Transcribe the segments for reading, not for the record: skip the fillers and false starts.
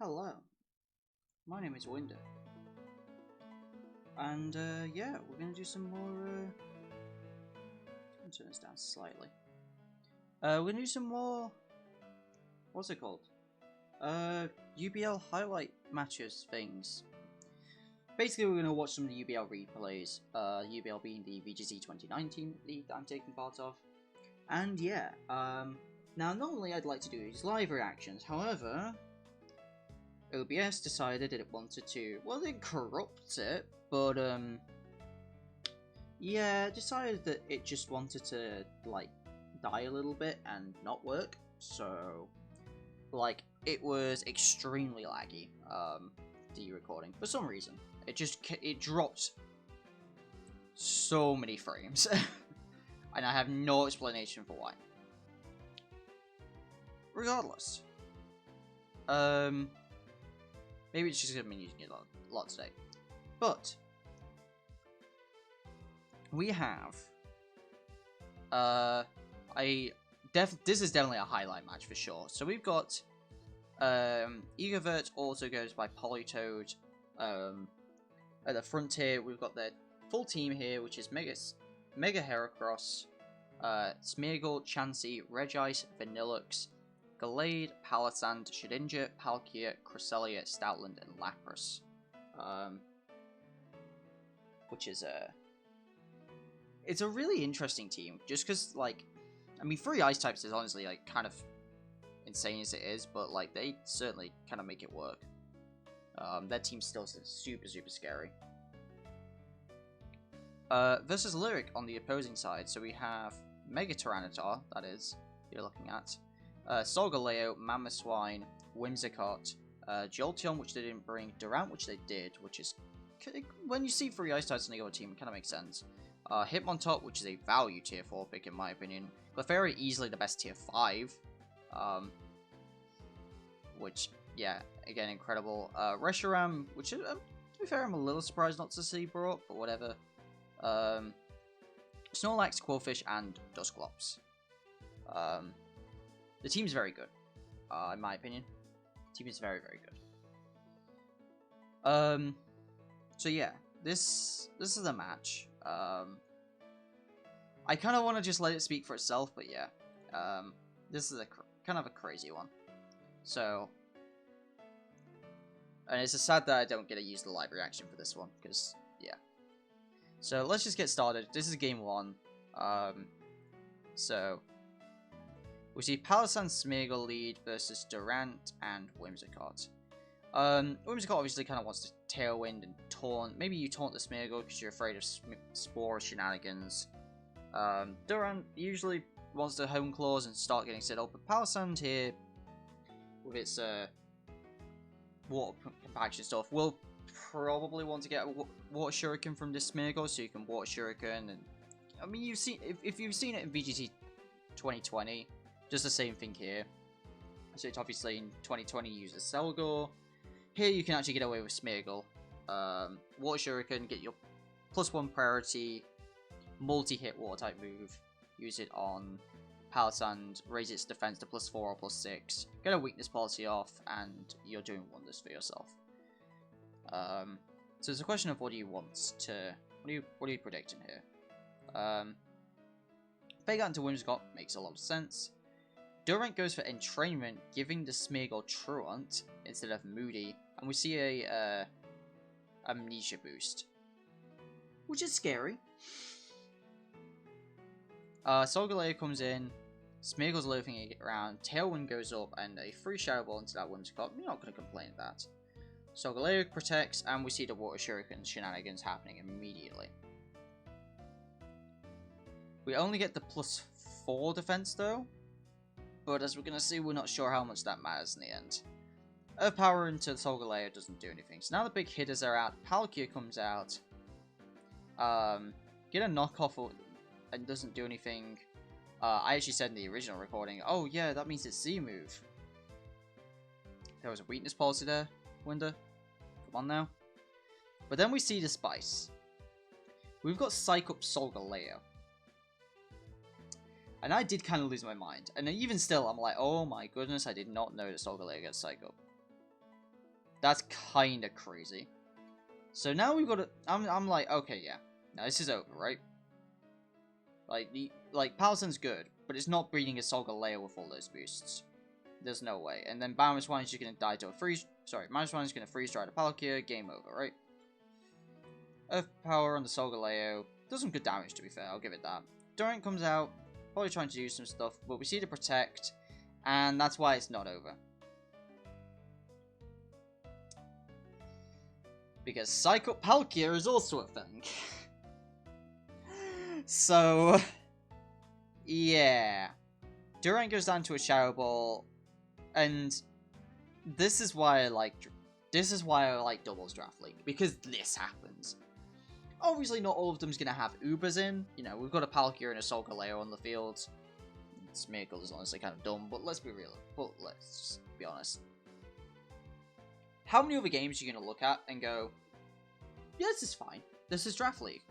Hello, my name is Winder, and yeah, we're gonna do some more. I'll turn this down slightly. We're gonna do some more. What's it called? UBL highlight matches things. Basically, we're gonna watch some of the UBL replays. UBL being the VGC 2019 league that I'm taking part of, and yeah. Now, normally I'd like to do these live reactions. However, OBS decided that it wanted to, well, they didn't corrupt it, but, yeah, decided that it just wanted to, like, die a little bit and not work, so, like, it was extremely laggy, the recording, for some reason. It dropped so many frames, and I have no explanation for why. Regardless, maybe it's just because I've been using it a lot today. But we have this is definitely a highlight match for sure. So we've got EGOVERT also goes by Politoad. At the front here, we've got the full team here, which is Mega Heracross, Smeargle, Chansey, Regice, Vanillux, Gallade, Palisand, Shedinja, Palkia, Cresselia, Stoutland, and Lapras. Which is it's a really interesting team, just because, like, I mean, 3 ice types is honestly, like, kind of insane as it is, but, like, they certainly kind of make it work. Their team's still super, super scary. Versus Lyric on the opposing side, so we have Mega Tyranitar, that is, you're looking at. Solgaleo, Mamoswine, Whimsicott, Jolteon, which they didn't bring, Durant, which they did, which is, when you see 3 ice types on the other team, it kind of makes sense. Hitmontop, which is a value tier 4 pick in my opinion. Clefairy, easily the best tier 5. Which, yeah, again, incredible. Reshiram, which, to be fair, I'm a little surprised not to see brought, but whatever. Snorlax, Quillfish, and Dusclops. The team's very good, in my opinion. The team is very, very good. So yeah, this is a match. I kind of want to just let it speak for itself, but yeah, this is a kind of a crazy one. So, and it's sad that I don't get to use the live reaction for this one, because yeah. So let's just get started. This is game 1. So we see Palisand Smeargle lead versus Durant and Whimsicott. Whimsicott obviously kind of wants to Tailwind and Taunt. Maybe you taunt the Smeargle because you're afraid of Spore shenanigans. Durant usually wants to Home Claws and start getting set up, but Palisand here, with its water compaction stuff, will probably want to get a Water Shuriken from this Smeargle, so you can Water Shuriken. And I mean, you've seen, if you've seen it in VGT 2020, just the same thing here. So it's obviously in 2020 you use a Selgor. Here you can actually get away with Smeargle. Water Shuriken, get your +1 priority, multi-hit water type move. Use it on Palisand, raise its defense to +4 or +6. Get a weakness policy off, and you're doing wonders for yourself. So it's a question of what do you want to, what are you predicting here? Fake out into Whimsicott makes a lot of sense. Durant goes for Entrainment, giving the Smeargle Truant instead of Moody, and we see a Amnesia boost, which is scary. Solgaleo comes in, Smeargle's loafing it around, Tailwind goes up, and a free Shadow Ball into that Whimsicott. We're not going to complain at that. Solgaleo protects, and we see the Water Shuriken shenanigans happening immediately. We only get the +4 defense though, but as we're going to see, we're not sure how much that matters in the end. Earth Power into Solgaleo doesn't do anything. So now the big hitters are out. Palkia comes out. Get a knockoff and doesn't do anything. I actually said in the original recording, oh yeah, that means it's Z-move. There was a weakness policy there, Winder. Come on now. But then we see the spice. We've got Psych Up Solgaleo. And I did kind of lose my mind. And even still, I'm like, oh my goodness, I did not know that Solgaleo gets Psych Up. That's kind of crazy. So now we've got to... I'm like, okay, yeah. Now this is over, right? Like, Palisand's good, but it's not breeding a Solgaleo with all those boosts. There's no way. And then -1 is just going to die to a freeze... Sorry, -1 is going to freeze dry the Palkia, game over, right? Earth Power on the Solgaleo. Does some good damage, to be fair, I'll give it that. Durant comes out, probably trying to do some stuff, but we see the Protect, and that's why it's not over. Because Psycho Palkia is also a thing. So, yeah. Durant goes down to a Shadow Ball, and this is why I like Doubles Draft League, because this happens. Obviously, not all of them's gonna have Ubers in. You know, we've got a Palkia and a Solgaleo on the field. Smeargle is honestly kind of dumb, but let's be real. But let's just be honest. How many other games are you gonna look at and go, yeah, this is fine. This is Draft League.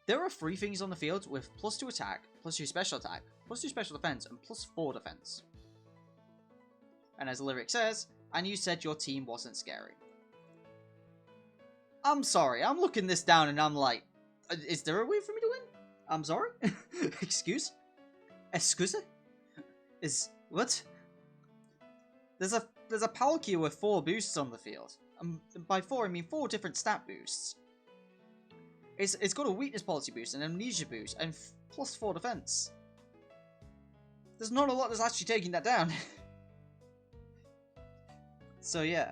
There are 3 things on the field with +2 attack, +2 special attack, +2 special defense, and +4 defense. And as the lyric says, and you said your team wasn't scary. I'm sorry, I'm looking this down and I'm like, is there a way for me to win? I'm sorry? Excuse? Is, what? There's a Palkia with 4 boosts on the field. By 4, I mean 4 different stat boosts. It's got a weakness policy boost, an amnesia boost, and +4 defense. There's not a lot that's actually taking that down. So yeah.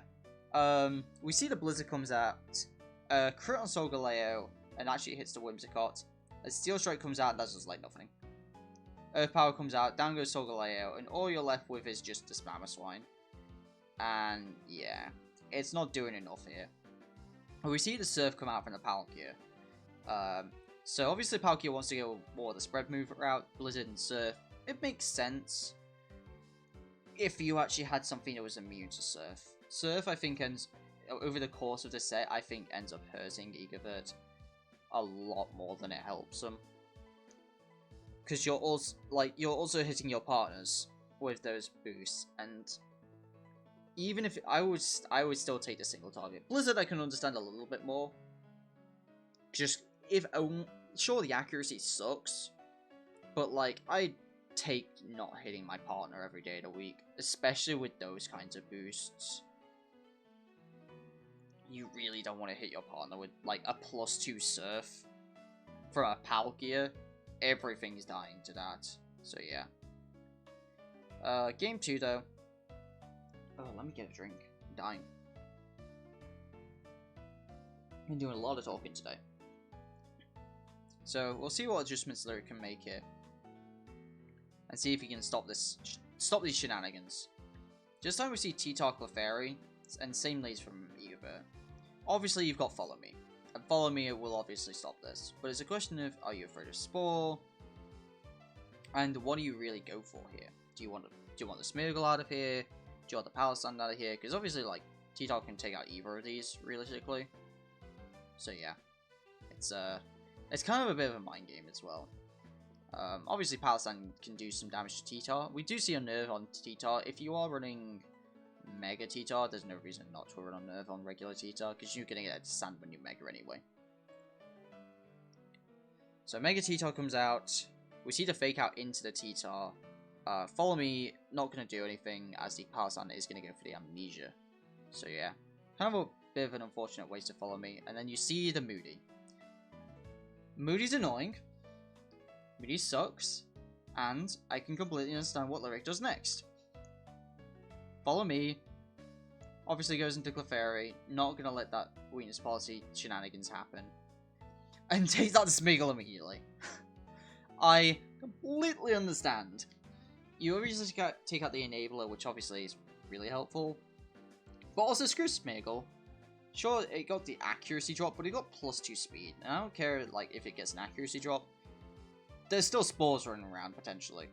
We see the Blizzard comes out, crit on Solgaleo, and actually hits the Whimsicott. A Steel Strike comes out, and that's just like nothing. Earth Power comes out, down goes Solgaleo, and all you're left with is just the Spamoswine. And yeah, it's not doing enough here. We see the Surf come out from the Palkia. So obviously Palkia wants to go more the spread move route, Blizzard and Surf. It makes sense if you actually had something that was immune to Surf. Surf, I think, ends over the course of the set, I think ends up hurting EGOVERT a lot more than it helps them. Because you're also hitting your partners with those boosts, and even if I would still take the single target. Blizzard I can understand a little bit more. Just sure, the accuracy sucks, but like I'd take not hitting my partner every day of the week, especially with those kinds of boosts. You really don't want to hit your partner with like a +2 Surf for a Palkia. Everything's dying to that. So yeah. Game 2 though. Oh, let me get a drink. I'm dying. I've been doing a lot of talking today. So we'll see what adjustments Lyric can make here, and see if he can stop these shenanigans. Just time we see T-Tar Clefairy, and same leads from EGOVERT. Obviously you've got Follow Me, and Follow Me will obviously stop this, but it's a question of, are you afraid of Spore, and what do you really go for here? Do you want the Smeargle out of here? Do you want the Palisand out of here? Because obviously like T-Tar can take out either of these realistically. So yeah, it's kind of a bit of a mind game as well. Obviously Palisand can do some damage to T-Tar. We do see a Nerve on T-Tar. If you are running Mega T-Tar, there's no reason not to run a Nerve on regular T-Tar, because you're going to get sand when you Mega anyway. So Mega T-Tar comes out. We see the Fake Out into the T-Tar. Follow Me, not going to do anything, as the Palisand is going to go for the Amnesia. So yeah, kind of a bit of an unfortunate waste to Follow Me. And then you see the Moody. Moody's annoying, Moody sucks, and I can completely understand what Lyric does next. Follow Me obviously goes into Clefairy, not gonna let that weakness policy shenanigans happen, and takes out the Smeargle immediately. I completely understand. You obviously take out the Enabler, which obviously is really helpful, but also screw Smeargle. Sure, it got the accuracy drop, but it got +2 speed. And I don't care like if it gets an accuracy drop. There's still spores running around, potentially.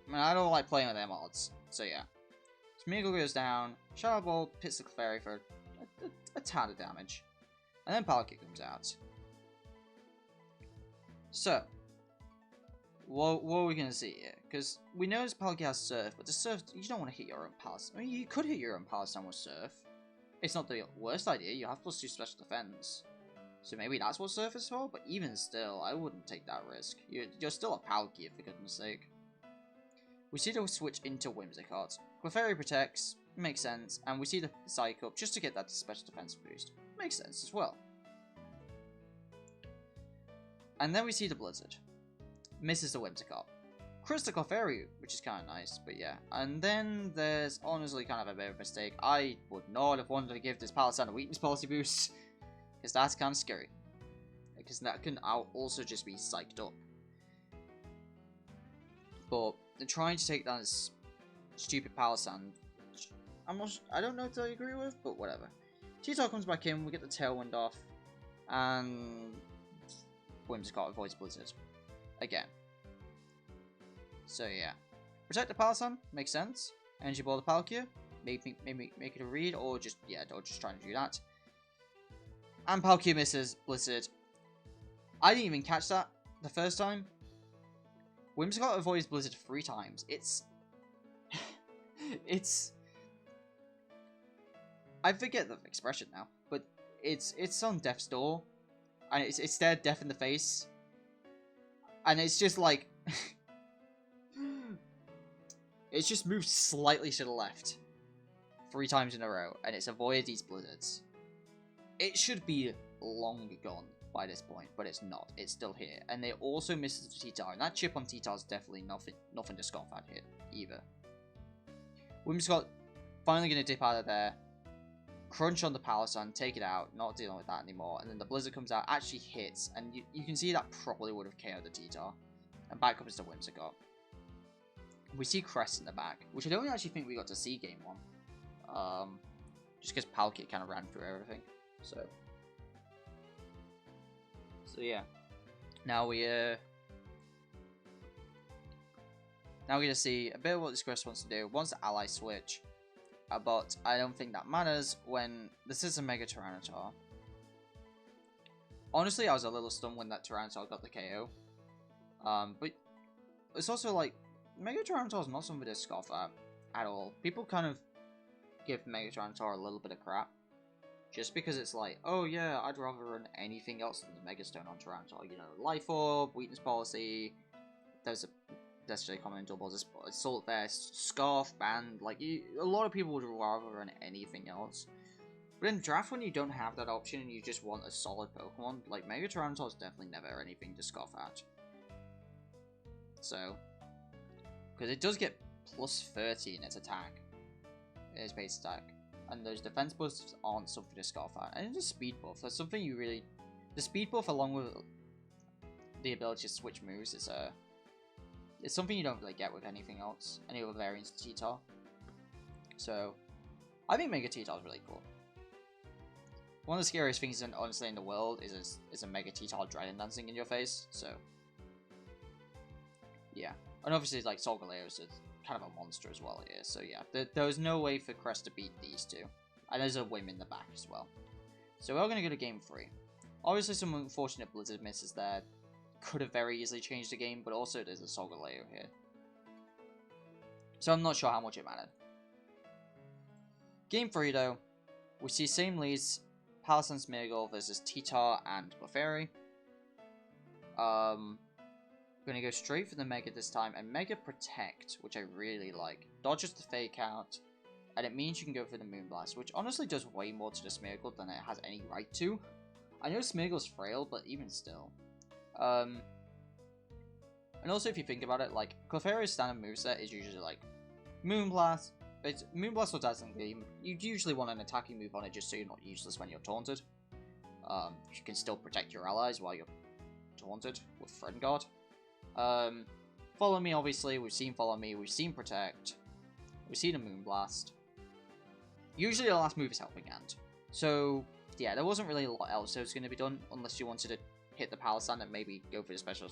I mean, I don't like playing with them odds. So yeah. Smeargle goes down, Shadow Ball hits the Clefairy for a tad of damage. And then Palkia comes out. So, what are we going to see here? because we know this Palkia has Surf, but the Surf, you don't want to hit your own Palace. I mean, you could hit your own Palace with Surf. It's not the worst idea, you have +2 special defense. So maybe that's what Surf is for, but even still, I wouldn't take that risk. You're still a Palkia, for goodness sake. We see the switch into Whimsicott. Clefairy protects, makes sense, and we see the Psych up just to get that special defense boost. Makes sense as well. And then we see the Blizzard. Misses the Whimsicott. Crystal Clefairy, which is kind of nice, but yeah. And then there's honestly kind of a bit of a mistake. I would not have wanted to give this Palisand a weakness policy boost, because that's kind of scary. Because that can also just be psyched up. But they're trying to take down this stupid Palisand, which I don't know if I agree with, but whatever. T-Tar comes back in, we get the Tailwind off, and Whimsicott avoids Blizzard. Again. So yeah. Protect the Palisand, makes sense. Energy Ball the Palkia, maybe make it a read, or just trying to do that. And Palkia misses Blizzard. I didn't even catch that the first time. Whimsicott avoids Blizzard 3 times. It's... I forget the expression now, but it's on death's door, and it's stared death in the face, and it's just like... it's just moved slightly to the left 3 times in a row, and it's avoided these Blizzards. It should be long gone by this point, but it's not. It's still here. And they also missed the T-Tar, and that chip on T-Tar is definitely nothing to scoff at here, either. Whimsicott finally going to dip out of there, crunch on the Palisand, take it out, not dealing with that anymore, and then the Blizzard comes out, actually hits, and you can see that probably would have KO'd the T-Tar. And back up is the Whimsicott. We see Crest in the back, which I don't actually think we got to see game 1. Just because Palkia kind of ran through everything. So yeah. Now we're gonna see a bit of what this Crest wants to do. Wants to ally switch, but I don't think that matters when this is a Mega Tyranitar. Honestly, I was a little stunned when that Tyranitar got the KO. But it's also like Mega Tyranitar is not something to scoff at all. People kind of give Mega Tyranitar a little bit of crap. Just because it's like, oh yeah, I'd rather run anything else than the Mega Stone on Tyranitar. You know, Life Orb, Weakness Policy, there's a Destiny common in doubles, Assault Vest, Scarf, Band. Like, a lot of people would rather run anything else. But in draft, when you don't have that option and you just want a solid Pokemon, like Mega Tyranitar is definitely never anything to scoff at. So, because it does get plus 30 in its attack, in its base attack. And those defense buffs aren't something to scoff at. And the speed buff, that's something you really... The speed buff along with the ability to switch moves is it's something you don't really get with anything else. Any other variants of T-Tar. So, I think Mega T-Tar is really cool. One of the scariest things, honestly, in the world is a Mega T-Tar Dragon dancing in your face. So, yeah. And obviously, like, Solgaleo is kind of a monster as well here, so yeah, there was no way for Crest to beat these two, and there's a Whim in the back as well. So we're going to go to game 3. Obviously some unfortunate Blizzard misses there, could have very easily changed the game, but also there's a Solgaleo here. So I'm not sure how much it mattered. Game 3 though, we see same leads, Palisand Smeargle versus T-Tar and Clefairy. We're going to go straight for the Mega this time, and Mega Protect, which I really like. Dodges the Fake Out, and it means you can go for the Moonblast, which honestly does way more to the Smeargle than it has any right to. I know Smeargle's frail, but even still. And also, if you think about it, like, Clefairy's standard moveset is usually like Moonblast. It's Moonblast or Dazzling Gleam. You usually want an attacking move on it just so you're not useless when you're taunted. You can still protect your allies while you're taunted with Friend Guard. Follow Me, obviously, we've seen Follow Me, we've seen Protect, we've seen a Moonblast. Usually the last move is Helping Hand. So, yeah, there wasn't really a lot else that was going to be done, unless you wanted to hit the Palisand and maybe go for the special...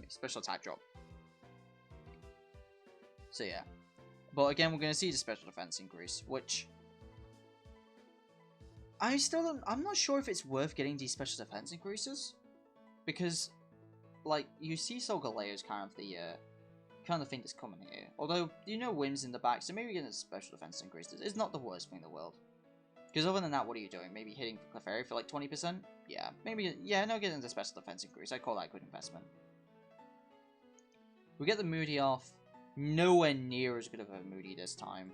special type drop. So, yeah. But again, we're going to see the special defense increase, which... I'm not sure if it's worth getting these special defense increases, because... like, you see Solgaleo's kind of the thing that's coming here. Although, you know, Whim's in the back, so maybe getting a special defense increase is not the worst thing in the world. Because other than that, what are you doing? Maybe hitting Clefairy for like 20%? Yeah, maybe, yeah, no, getting the special defense increase. I call that a good investment. We get the Moody off. Nowhere near as good of a Moody this time.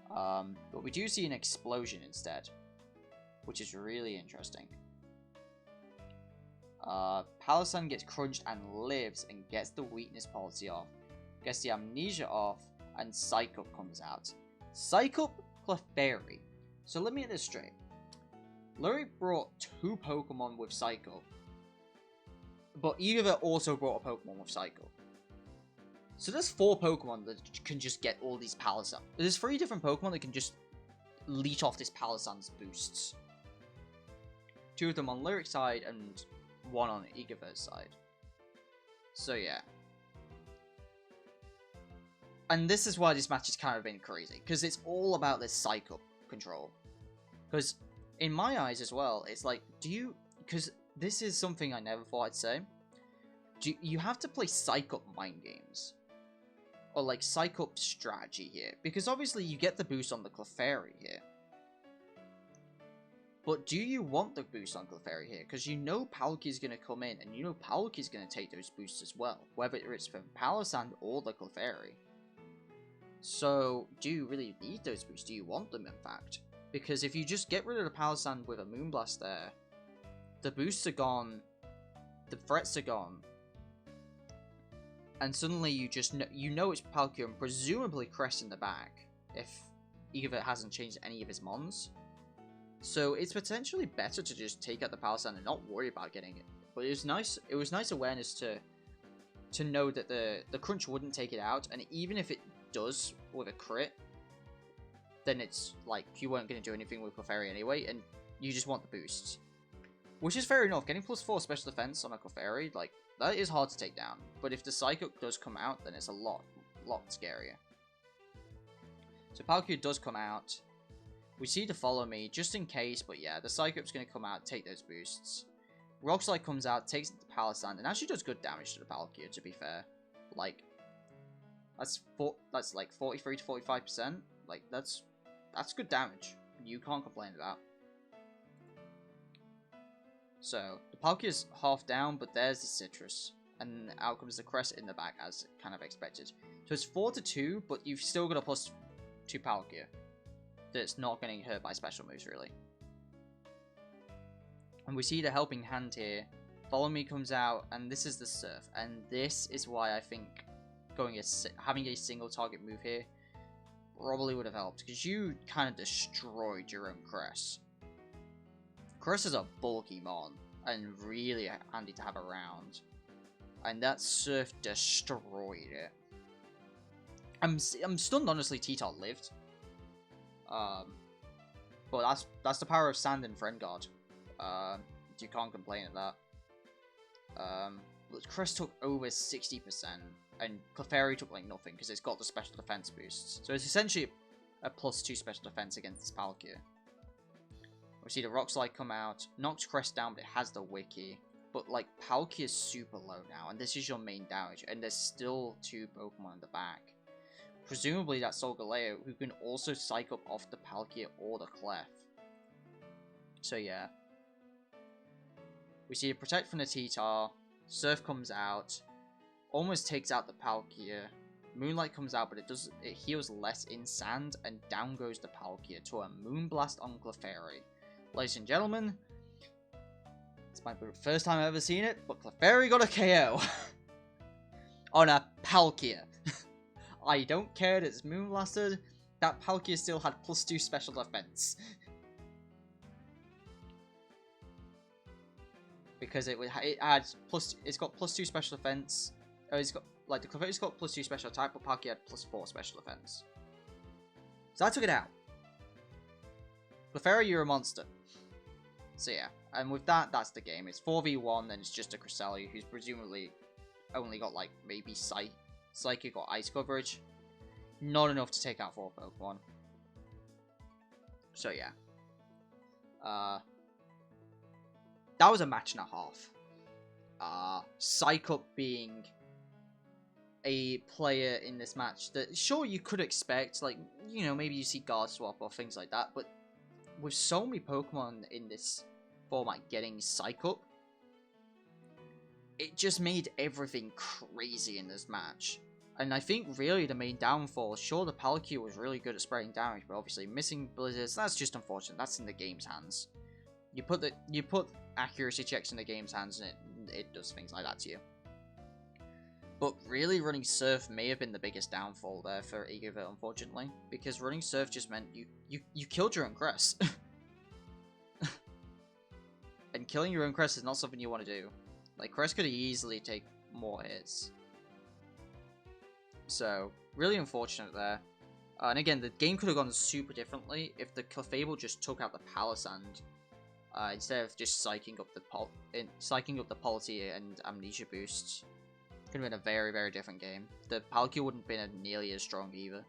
But we do see an explosion instead, which is really interesting. Palossand gets crunched and lives and gets the weakness policy off. Gets the amnesia off, and Psych-Up comes out. Psych-Up, Clefairy. So let me get this straight. Lyric brought 2 Pokemon with Psych-Up, but EGOVERT also brought a Pokemon with Psych-Up. So there's 4 Pokemon that can just get all these Palossand. There's 3 different Pokemon that can just leech off this Palossand's boosts. 2 of them on Lyric side and 1 on EGOVERT side. So yeah. And this is why this match has kind of been crazy, because it's all about this Psych-Up control. Because in my eyes as well, it's like, because this is something I never thought I'd say. You have to play Psych-Up mind games. Or like Psych-Up strategy here. Because obviously you get the boost on the Clefairy here. But do you want the boost on Clefairy here? Because you know Palkia is going to come in, and you know Palkia is going to take those boosts as well. Whether it's from Palossand or the Clefairy. So, do you really need those boosts? Do you want them, in fact? Because if you just get rid of the Palossand with a Moonblast there, the boosts are gone, the threats are gone, and suddenly you just know it's Palkia and presumably Crest in the back, if EGOVERT hasn't changed any of his mons. So it's potentially better to just take out the Palossand and not worry about getting it. But it was nice awareness to know that the crunch wouldn't take it out, and even if it does with a crit, then it's like you weren't going to do anything with Clefairy anyway, and you just want the boosts. Which is fair enough. Getting +4 special defense on a Clefairy, like, that is hard to take down. But if the Psych-Up does come out, then it's a lot scarier. So Palkia does come out. We see to follow me, just in case, but yeah, the Psych-Up's going to come out, take those boosts. Rock Slide comes out, takes it to Palossand, and actually does good damage to the Palkia, to be fair. Like, that's like 43 to 45%. Like, that's good damage. You can't complain about. So, the Palkia's half down, but there's the Citrus. And out comes the Crest in the back, as kind of expected. So it's 4 to 2, but you've still got a +2 Palkia. That's not getting hurt by special moves, really. And we see the helping hand here. Follow Me comes out, and this is the Surf. And this is why I think having a single target move here probably would have helped, because you kind of destroyed your own Crest. Crest is a bulky mon, and really handy to have around. And that Surf destroyed it. I'm stunned, honestly, T-Tot lived. But that's the power of Sand and Friend Guard. You can't complain at that. Crest took over 60%, and Clefairy took like nothing, because it's got the special defense boosts. So it's essentially a +2 special defense against this Palkia. We see the Rock Slide come out, knocks Crest down, but it has the Wiki. But like, Palkia is super low now, and this is your main damage, and there's still 2 Pokemon in the back. Presumably that's Solgaleo, who can also Psych-Up off the Palkia or the Clef. So yeah. We see a Protect from the T-Tar, Surf comes out, almost takes out the Palkia. Moonlight comes out, but it heals less in Sand, and down goes the Palkia to a Moonblast on Clefairy. Ladies and gentlemen, it's my first time I've ever seen it, but Clefairy got a KO on a Palkia. I don't care that it's Moonblasted, that Palkia still had +2 special defense. Because it's got +2 special defense. It's got, like, the Clefairy's got +2 special attack, but Palkia had +4 special defense. So I took it out. Clefairy, you're a monster. So yeah, and with that, that's the game. It's 4v1, and it's just a Cresselia, who's presumably only got, like, maybe Psychic or Ice coverage. Not enough to take out 4 Pokemon. So yeah. That was a match and a half. PSYCH being a player in this match that, sure, you could expect, like, you know, maybe you see guard swap or things like that, but with so many Pokemon in this format getting PSYCH, it just made everything crazy in this match. And I think really the main downfall, sure, the Politoad was really good at spraying damage, but obviously missing Blizzards, that's just unfortunate. That's in the game's hands. You put accuracy checks in the game's hands, and it does things like that to you. But really, running Surf may have been the biggest downfall there for EGOVERT, unfortunately, because running Surf just meant you killed your own Crest. And killing your own Crest is not something you want to do. Like, Crest could easily take more hits. So, really unfortunate there. And again, the game could have gone super differently if the Clefable just took out the Palisand instead of just psyching up the Polity and Amnesia boosts. Could have been a very, very different game. The Palkia wouldn't have been nearly as strong either.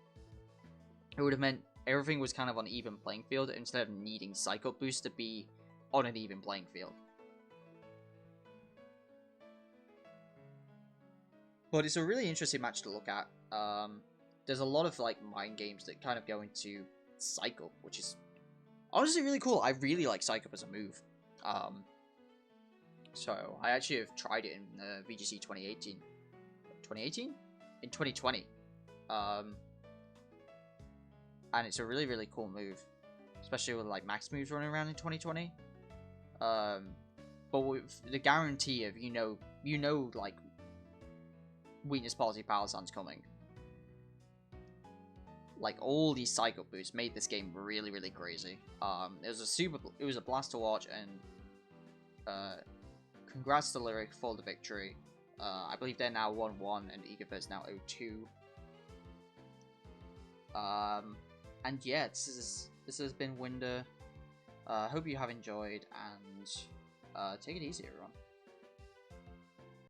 It would have meant everything was kind of on an even playing field instead of needing Psycho Boost to be on an even playing field. But it's a really interesting match to look at. There's a lot of like mind games that kind of go into Psycho, which is honestly really cool. I really like Psycho as a move. So I actually have tried it in VGC 2018. 2018? In 2020. And it's a really, really cool move. Especially with like max moves running around in 2020. But with the guarantee of, you know like weakness policy Palisand's coming. Like, all these Psycho boosts made this game really, really crazy. It was a blast to watch, and congrats to Lyric for the victory. I believe they're now 1-1 and EGOVERT's now 0-2. And yeah, this has been Winder. Hope you have enjoyed, and take it easy, everyone.